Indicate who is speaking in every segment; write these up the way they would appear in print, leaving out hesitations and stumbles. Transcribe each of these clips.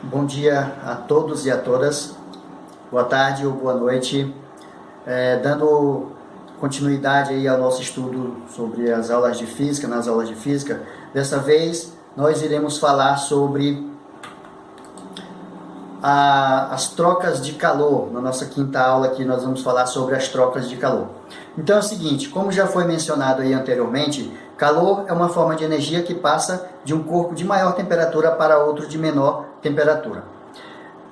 Speaker 1: Bom dia a todos e a todas, boa tarde ou boa noite. Dando continuidade aí ao nosso estudo sobre as aulas de física, nas aulas de física, dessa vez nós iremos falar sobre as trocas de calor. Na nossa quinta aula aqui nós vamos falar sobre as trocas de calor. Então é o seguinte, como já foi mencionado aí anteriormente, calor é uma forma de energia que passa de um corpo de maior temperatura para outro de menor temperatura.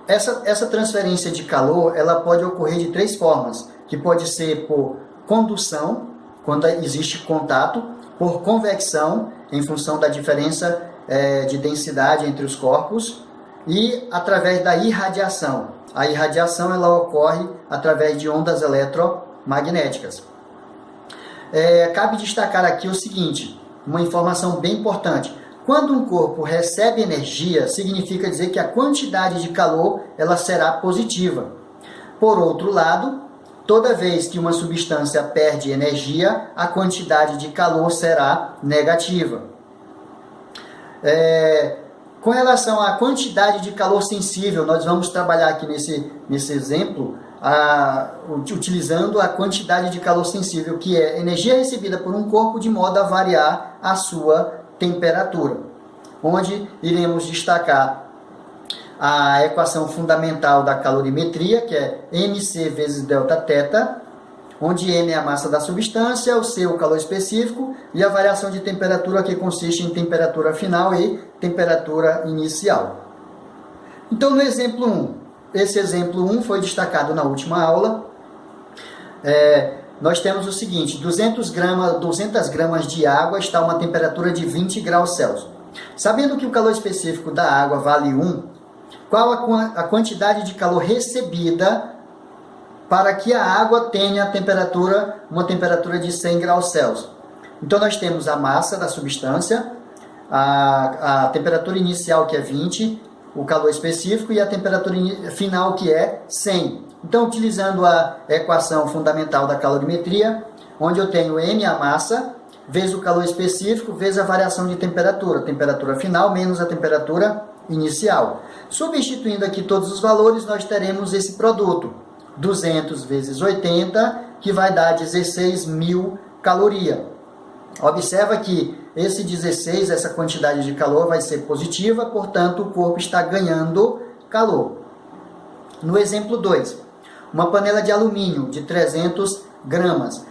Speaker 1: Essa transferência de calor ela pode ocorrer de três formas, que pode ser por condução, quando existe contato, por convecção, em função da diferença de densidade entre os corpos, e através da irradiação. A irradiação ela ocorre através de ondas eletromagnéticas. Cabe destacar aqui o seguinte, uma informação bem importante. Quando um corpo recebe energia, significa dizer que a quantidade de calor ela será positiva. Por outro lado, toda vez que uma substância perde energia, a quantidade de calor será negativa. Com relação à quantidade de calor sensível, nós vamos trabalhar aqui nesse exemplo, utilizando a quantidade de calor sensível, que é energia recebida por um corpo de modo a variar a sua temperatura, onde iremos destacar a equação fundamental da calorimetria, que é mc vezes delta θ, onde m é a massa da substância, o c é o calor específico, e a variação de temperatura, que consiste em temperatura final e temperatura inicial. Então, no exemplo 1, esse exemplo 1 foi destacado na última aula. Nós temos o seguinte, 200 gramas de água está a uma temperatura de 20 graus Celsius. Sabendo que o calor específico da água vale 1, qual a quantidade de calor recebida para que a água tenha uma temperatura de 100 graus Celsius? Então, nós temos a massa da substância, a temperatura inicial, que é 20, o calor específico, e a temperatura final, que é 100. Então, utilizando a equação fundamental da calorimetria, onde eu tenho m, a massa, vezes o calor específico, vezes a variação de temperatura final menos a temperatura inicial. Substituindo aqui todos os valores, nós teremos esse produto, 200 vezes 80, que vai dar 16.000 calorias. Observa que esse 16, essa quantidade de calor vai ser positiva, portanto o corpo está ganhando calor. No exemplo 2, uma panela de alumínio de 300 gramas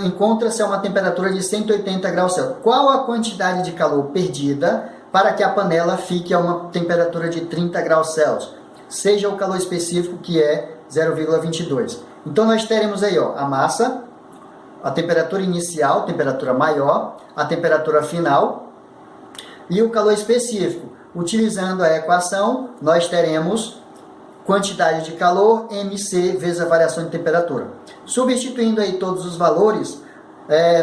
Speaker 1: encontra-se a uma temperatura de 180 graus Celsius. Qual a quantidade de calor perdida para que a panela fique a uma temperatura de 30 graus Celsius? Seja o calor específico, que é 0,22. Então nós teremos aí a massa, a temperatura inicial, temperatura maior, a temperatura final e o calor específico. Utilizando a equação, nós teremos quantidade de calor, mc, vezes a variação de temperatura. Substituindo aí todos os valores,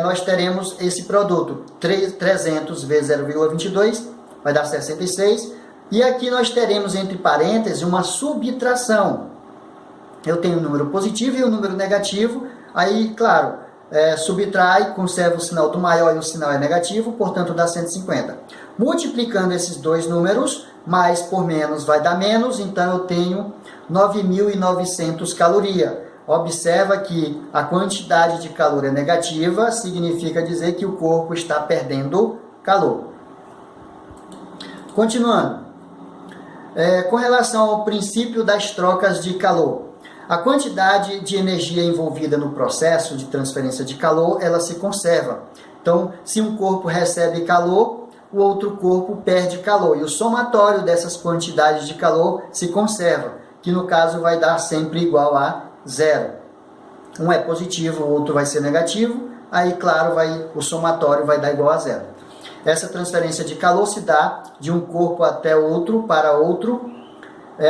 Speaker 1: nós teremos esse produto, 300 vezes 0,22, vai dar 66. E aqui nós teremos, entre parênteses, uma subtração. Eu tenho o número positivo e o número negativo, aí, claro, subtrai, conserva o sinal do maior e o sinal é negativo, portanto dá 150. Multiplicando esses dois números, mais por menos vai dar menos, então eu tenho 9.900 calorias. Observa que a quantidade de calor é negativa, significa dizer que o corpo está perdendo calor. Continuando, com relação ao princípio das trocas de calor, a quantidade de energia envolvida no processo de transferência de calor, ela se conserva. Então, se um corpo recebe calor, o outro corpo perde calor. E o somatório dessas quantidades de calor se conserva, que no caso vai dar sempre igual a zero. Um é positivo, o outro vai ser negativo, aí, claro, o somatório vai dar igual a zero. Essa transferência de calor se dá de um corpo até outro, para outro,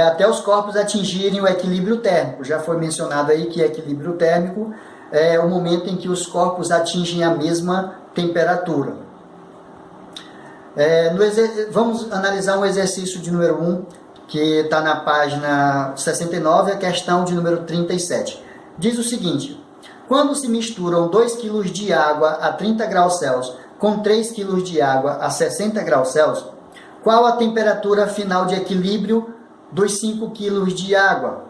Speaker 1: até os corpos atingirem o equilíbrio térmico. Já foi mencionado aí que equilíbrio térmico é o momento em que os corpos atingem a mesma temperatura. Vamos analisar um exercício de número 1, que está na página 69, a questão de número 37. Diz o seguinte: quando se misturam 2 kg de água a 30 graus Celsius com 3 kg de água a 60 graus Celsius, Qual a temperatura final de equilíbrio dos 5 kg de água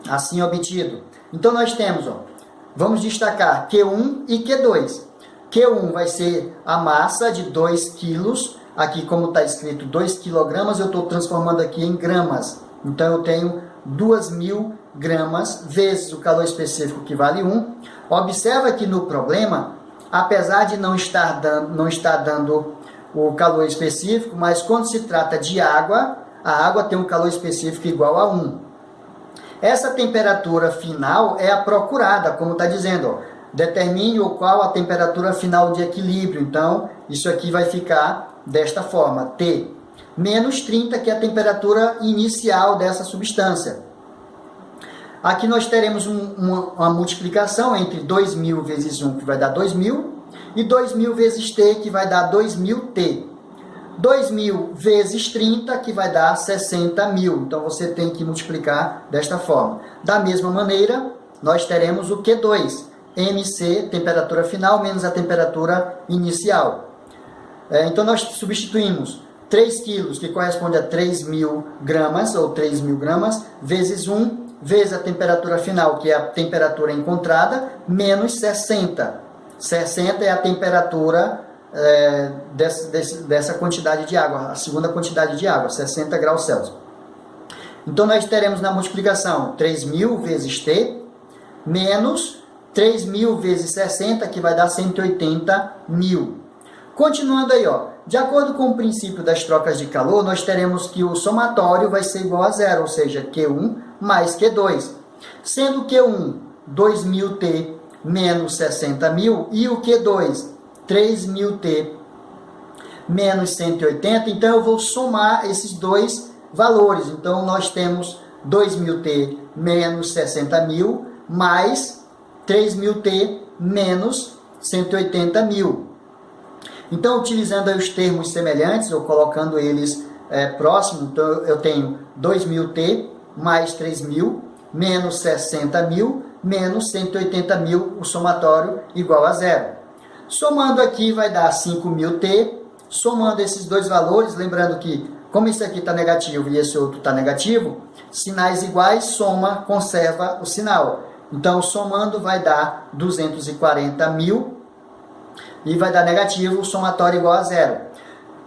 Speaker 1: assim obtido? Então nós temos, vamos destacar Q1 e Q2. Q1 vai ser a massa de 2 kg, aqui como está escrito 2 kg, eu estou transformando aqui em gramas. Então eu tenho 2.000 gramas vezes o calor específico, que vale 1. Observa que no problema, apesar de não estar dando o calor específico, mas quando se trata de água, a água tem um calor específico igual a 1. Essa temperatura final é a procurada, como está dizendo, determine qual a temperatura final de equilíbrio. Então, isso aqui vai ficar desta forma, T. Menos 30, que é a temperatura inicial dessa substância. Aqui nós teremos uma multiplicação entre 2.000 vezes 1, que vai dar 2.000, e 2.000 vezes T, que vai dar 2.000T. 2.000 vezes 30, que vai dar 60.000. Então, você tem que multiplicar desta forma. Da mesma maneira, nós teremos o Q2, MC, temperatura final, menos a temperatura inicial. Então, nós substituímos 3 quilos, que corresponde a 3.000 gramas, ou 3.000 gramas, vezes 1, vezes a temperatura final, que é a temperatura encontrada, menos 60. 60 é a temperatura dessa quantidade de água, a segunda quantidade de água, 60 graus Celsius. Então, nós teremos na multiplicação 3.000 vezes T, menos 3.000 vezes 60, que vai dar 180.000. Continuando aí, de acordo com o princípio das trocas de calor, nós teremos que o somatório vai ser igual a zero, ou seja, Q1 mais Q2. Sendo Q1 2.000T menos 60.000 e o Q2 3.000T menos 180, então eu vou somar esses dois valores. Então, nós temos 2.000T menos 60.000 mais 3.000T menos 180.000. Então, utilizando aí os termos semelhantes, ou colocando eles próximos, então eu tenho 2.000T mais 3.000 menos 60.000 menos 180.000, o somatório igual a zero. Somando aqui vai dar 5.000T, somando esses dois valores, lembrando que como esse aqui está negativo e esse outro está negativo, sinais iguais, soma, conserva o sinal. Então, somando vai dar 240.000 e vai dar negativo, o somatório igual a zero.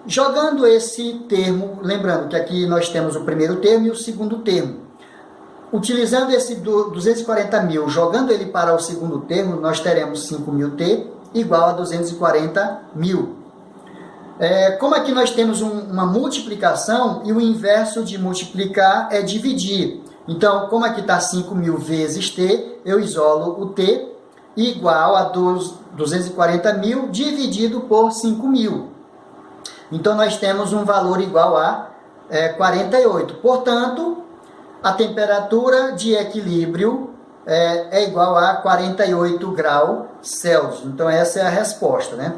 Speaker 1: Jogando esse termo, lembrando que aqui nós temos o primeiro termo e o segundo termo. Utilizando esse 240.000, jogando ele para o segundo termo, nós teremos 5.000T igual a 240.000. Como aqui nós temos uma multiplicação, e o inverso de multiplicar é dividir. Então, como aqui está 5.000 vezes T, eu isolo o T igual a 240.000 dividido por 5.000. Então, nós temos um valor igual a 48. Portanto, a temperatura de equilíbrio é igual a 48 graus Celsius. Então, essa é a resposta, né?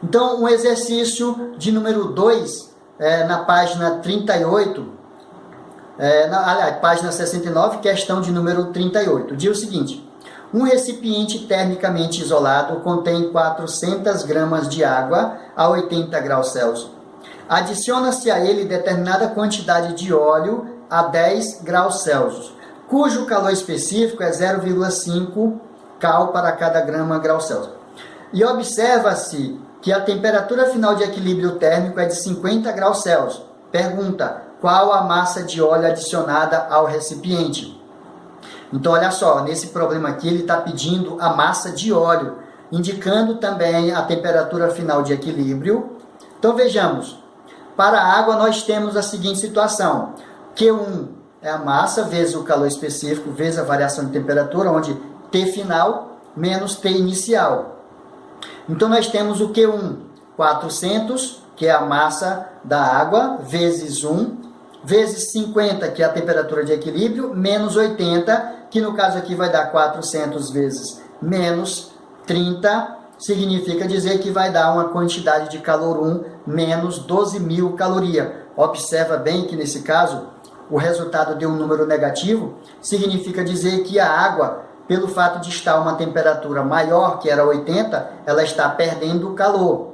Speaker 1: Então, um exercício de número 2, na página 38, página 69, questão de número 38. Diz o seguinte: um recipiente termicamente isolado contém 400 gramas de água a 80 graus Celsius. Adiciona-se a ele determinada quantidade de óleo a 10 graus Celsius, cujo calor específico é 0,5 cal para cada grau Celsius. E observa-se que a temperatura final de equilíbrio térmico é de 50 graus Celsius. Pergunta: qual a massa de óleo adicionada ao recipiente? Então, olha só, nesse problema aqui ele está pedindo a massa de óleo, indicando também a temperatura final de equilíbrio. Então, vejamos. Para a água, nós temos a seguinte situação. Q1 é a massa vezes o calor específico, vezes a variação de temperatura, onde T final menos T inicial. Então, nós temos o Q1, 400, que é a massa da água, vezes 1, vezes 50, que é a temperatura de equilíbrio, menos 80, que no caso aqui vai dar 400 vezes menos 30, significa dizer que vai dar uma quantidade de calor 1 menos 12.000 calorias. Observa bem que nesse caso, o resultado de um número negativo, significa dizer que a água, pelo fato de estar uma temperatura maior, que era 80, ela está perdendo calor.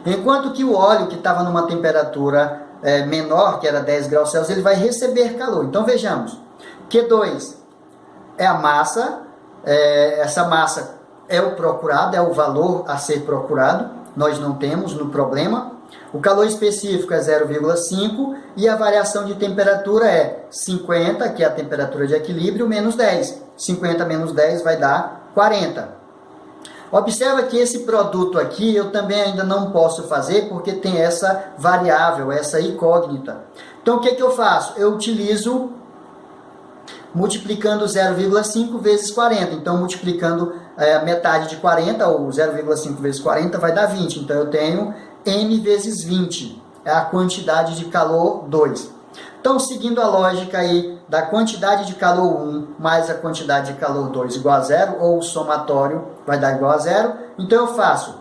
Speaker 1: Enquanto que o óleo que estava numa temperatura menor, que era 10 graus Celsius, ele vai receber calor. Então vejamos, Q2 é a massa, essa massa é o procurado, é o valor a ser procurado, nós não temos no problema. O calor específico é 0,5 e a variação de temperatura é 50, que é a temperatura de equilíbrio, menos 10. 50 menos 10 vai dar 40. Observa que esse produto aqui eu também ainda não posso fazer porque tem essa variável, essa incógnita. Então o que eu faço? Eu utilizo multiplicando 0,5 vezes 40. Então multiplicando metade de 40, ou 0,5 vezes 40 vai dar 20. Então eu tenho M vezes 20, é a quantidade de calor 2. Então, seguindo a lógica aí da quantidade de calor 1 mais a quantidade de calor 2 igual a 0, ou o somatório vai dar igual a 0, então eu faço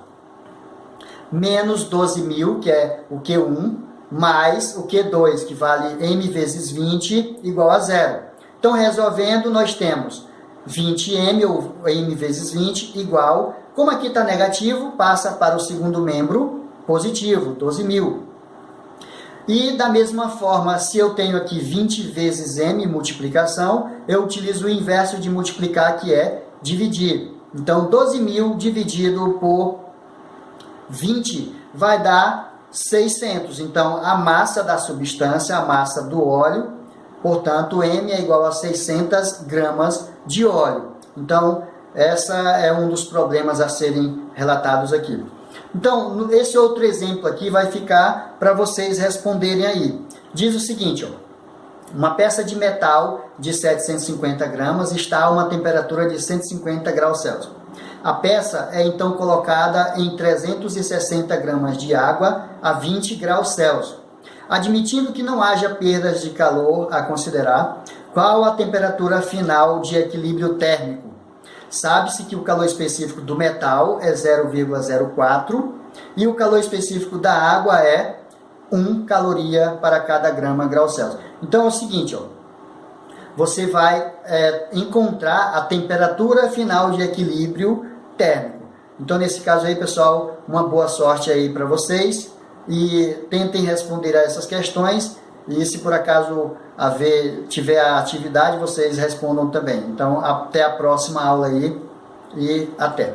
Speaker 1: menos 12.000, que é o Q1, mais o Q2, que vale M vezes 20, igual a 0. Então, resolvendo, nós temos 20M, ou M vezes 20, igual, como aqui está negativo, passa para o segundo membro positivo, 12.000. E da mesma forma, se eu tenho aqui 20 vezes M, multiplicação, eu utilizo o inverso de multiplicar, que é dividir. Então, 12.000 dividido por 20 vai dar 600. Então, a massa da substância, a massa do óleo, portanto, M é igual a 600 gramas de óleo. Então, essa é um dos problemas a serem relatados aqui. Então, esse outro exemplo aqui vai ficar para vocês responderem aí. Diz o seguinte, ó, uma peça de metal de 750 gramas está a uma temperatura de 150 graus Celsius. A peça é então colocada em 360 gramas de água a 20 graus Celsius. Admitindo que não haja perdas de calor a considerar, qual a temperatura final de equilíbrio térmico? Sabe-se que o calor específico do metal é 0,04 e o calor específico da água é 1 caloria para cada grama grau Celsius. Então é o seguinte, ó, você vai encontrar a temperatura final de equilíbrio térmico. Então nesse caso aí, pessoal, uma boa sorte aí para vocês e tentem responder a essas questões. E se por acaso tiver a atividade, vocês respondam também. Então, até a próxima aula aí e até!